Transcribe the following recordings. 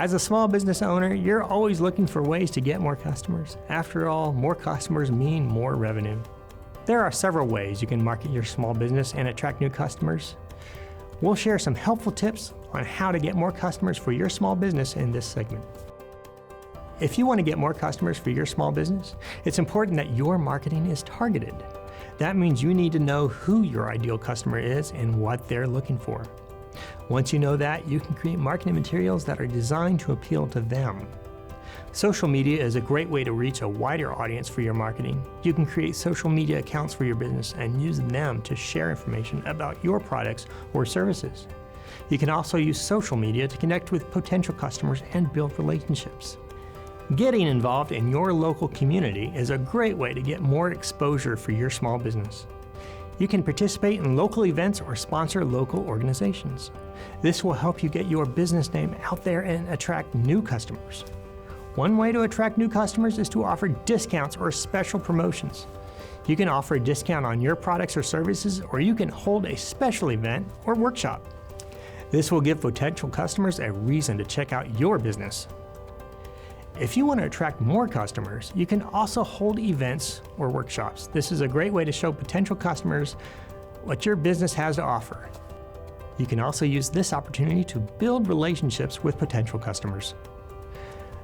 As a small business owner, you're always looking for ways to get more customers. After all, more customers mean more revenue. There are several ways you can market your small business and attract new customers. We'll share some helpful tips on how to get more customers for your small business in this segment. If you want to get more customers for your small business, it's important that your marketing is targeted. That means you need to know who your ideal customer is and what they're looking for. Once you know that, you can create marketing materials that are designed to appeal to them. Social media is a great way to reach a wider audience for your marketing. You can create social media accounts for your business and use them to share information about your products or services. You can also use social media to connect with potential customers and build relationships. Getting involved in your local community is a great way to get more exposure for your small business. You can participate in local events or sponsor local organizations. This will help you get your business name out there and attract new customers. One way to attract new customers is to offer discounts or special promotions. You can offer a discount on your products or services, or you can hold a special event or workshop. This will give potential customers a reason to check out your business. If you want to attract more customers, you can also hold events or workshops. This is a great way to show potential customers what your business has to offer. You can also use this opportunity to build relationships with potential customers.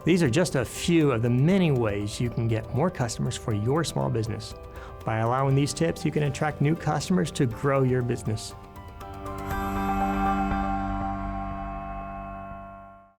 These are just a few of the many ways you can get more customers for your small business. By allowing these tips, you can attract new customers to grow your business.